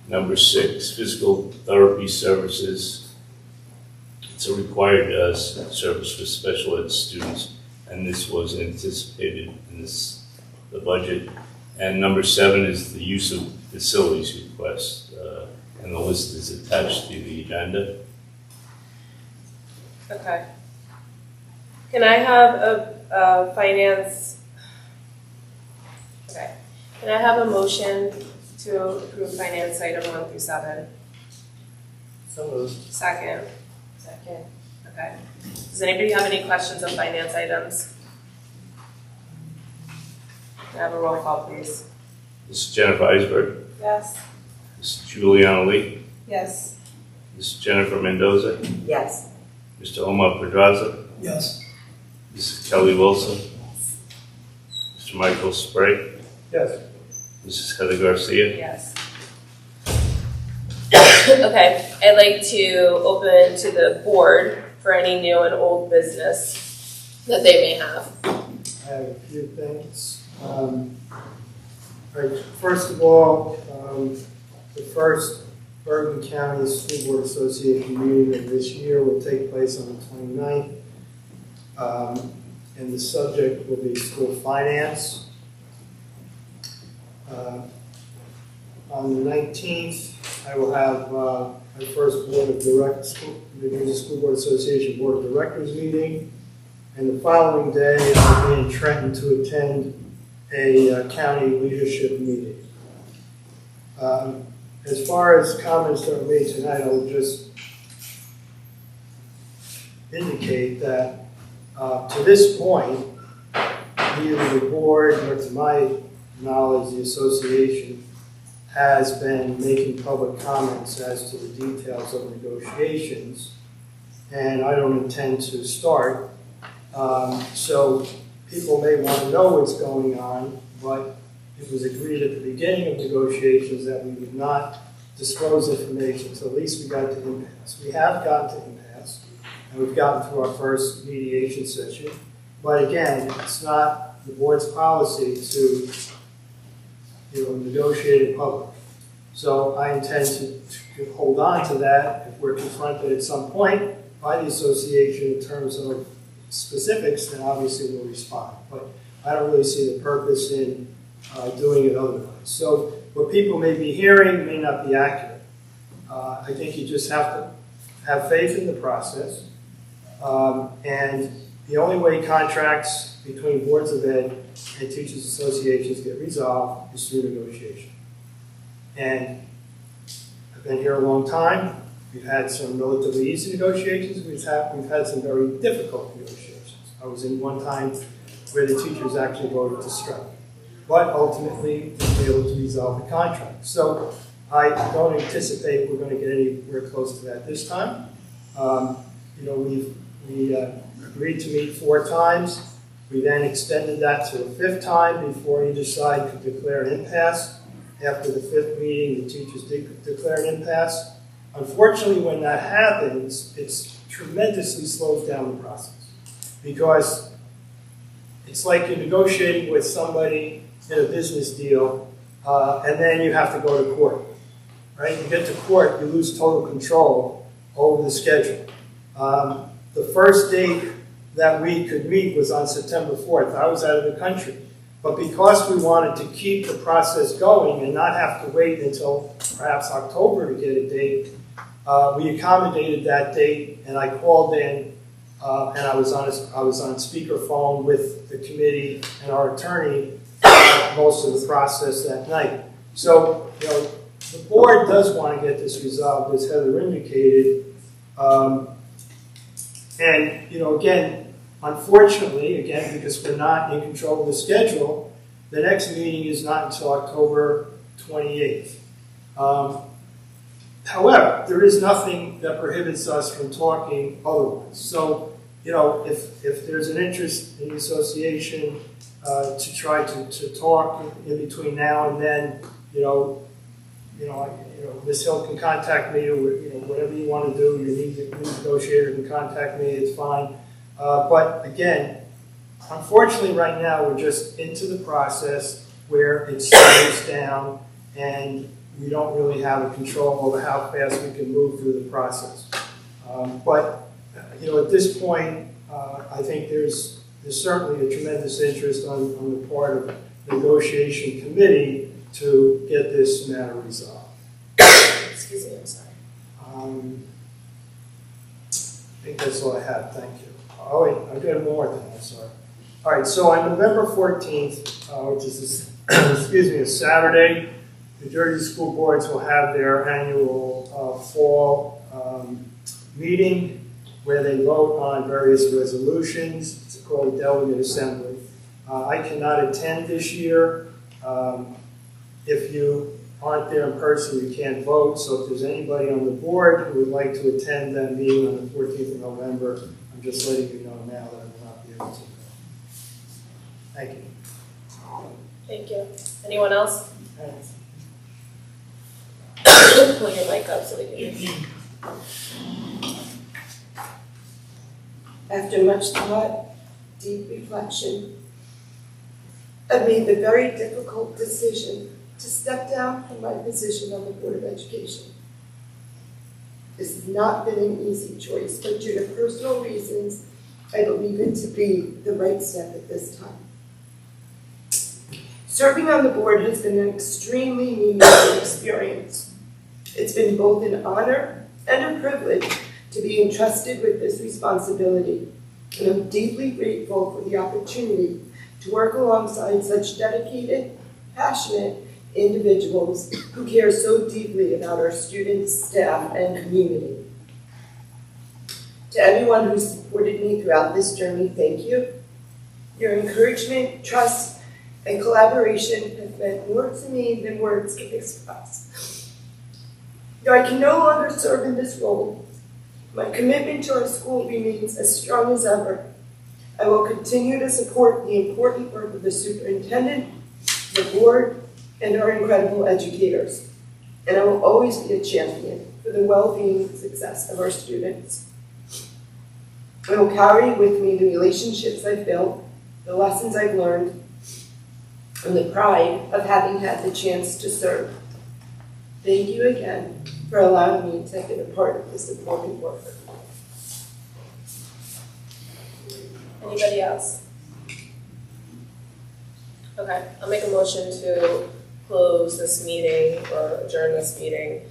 Number 6, physical therapy services. It's a required service for special ed students, and this was anticipated in the budget. And number 7 is the use of facilities request, and the list is attached to the agenda. Okay. Can I have a finance? Okay. Can I have a motion to approve finance item 1 through 7? So moved. Second. Second. Okay. Does anybody have any questions on finance items? Can I have a roll call, please? Mrs. Jennifer Eisberg, Yes. Mrs. Juliana Lee, Yes. Mrs. Jennifer Mendoza, Yes. Mr. Omar Pedraza, Yes. Mrs. Kelly Wilson, Mr. Michael Sprague, Yes. Mrs. Heather Garcia. Yes. Okay, I'd like to open to the board for any new and old business that they may have. I have a few things. First of all, the first Bergen County School Board Association meeting of this year will take place on the 29th. And the subject will be school finance. On the 19th, I will have my first Board of Directors, the New Jersey School Board Association Board of Directors meeting. And the following day, I'll be in Trenton to attend a county leadership meeting. As far as comments that were made tonight, I will just indicate that to this point, neither the board nor to my knowledge the association has been making public comments as to the details of negotiations, and I don't intend to start. So people may want to know what's going on, but it was agreed at the beginning of negotiations that we would not disclose information until at least we got to impasse. We have gotten to impasse, and we've gotten through our first mediation session. But again, it's not the board's policy to negotiate in public. So I intend to hold on to that if we're confronted at some point by the association in terms of specifics, then obviously we'll respond. But I don't really see the purpose in doing it otherwise. So what people may be hearing may not be accurate. I think you just have to have faith in the process. And the only way contracts between boards of ed and teachers associations get resolved is through negotiation. And I've been here a long time. We've had some relatively easy negotiations. We've had some very difficult negotiations. I was in one time where the teachers actually voted to strike. But ultimately, we were able to resolve the contract. So I don't anticipate we're going to get anywhere close to that this time. We agreed to meet 4 times. We then extended that to a 5th time before either side could declare an impasse. After the 5th meeting, the teachers did declare an impasse. Unfortunately, when that happens, it tremendously slows down the process. Because it's like you're negotiating with somebody in a business deal, and then you have to go to court. Right? You get to court, you lose total control over the schedule. The first date that we could meet was on September 4th. I was out of the country. But because we wanted to keep the process going and not have to wait until perhaps October to get a date, we accommodated that date, and I called in, and I was on speakerphone with the committee and our attorney most of the process that night. So, the board does want to get this resolved, as Heather indicated. And, again, unfortunately, because we're not in control of the schedule, the next meeting is not until October 28th. However, there is nothing that prohibits us from talking otherwise. So, if there's an interest in the association to try to talk in between now and then, Ms. Hill can contact me, or whatever you want to do. You need the negotiator can contact me. It's fine. But again, unfortunately, right now we're just into the process where it slows down, and we don't really have a control over how fast we can move through the process. But at this point, I think there's certainly a tremendous interest on the part of the negotiation committee to get this matter resolved. Excuse me, I'm sorry. I think that's all I have. Thank you. Oh wait, I've got more than that. I'm sorry. All right. So on November 14th, which is a Saturday, the Jersey school boards will have their annual fall meeting where they vote on various resolutions. It's called Delegate Assembly. I cannot attend this year. If you aren't there in person, you can't vote. So if there's anybody on the board who would like to attend that meeting on the 14th of November, I'm just letting you know now that I will not be able to go. Thank you. Thank you. Anyone else? Thanks. Pull your mic up so we can hear you. After much thought, deep reflection, I made the very difficult decision to step down from my position on the Board of Education. This has not been an easy choice, but due to personal reasons, I believe it to be the right step at this time. Serving on the board has been an extremely meaningful experience. It's been both an honor and a privilege to be entrusted with this responsibility, and I'm deeply grateful for the opportunity to work alongside such dedicated, passionate individuals who care so deeply about our students, staff, and community. To everyone who supported me throughout this journey, thank you. Your encouragement, trust, and collaboration have meant more to me than words can express. Though I can no longer serve in this role, my commitment to our school remains as strong as ever. I will continue to support the important work of the superintendent, the board, and our incredible educators. And I will always be a champion for the well-being and success of our students. I will carry with me the relationships I've built, the lessons I've learned, and the pride of having had the chance to serve. Thank you again for allowing me to be a part of this important work. Anybody else? Okay, I'll make a motion to close this meeting or adjourn this meeting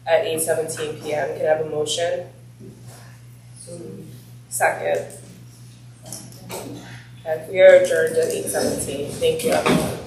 at 8:17 PM. Can I have a motion? Second. Okay, we are adjourned at 8:17. Thank you, everyone.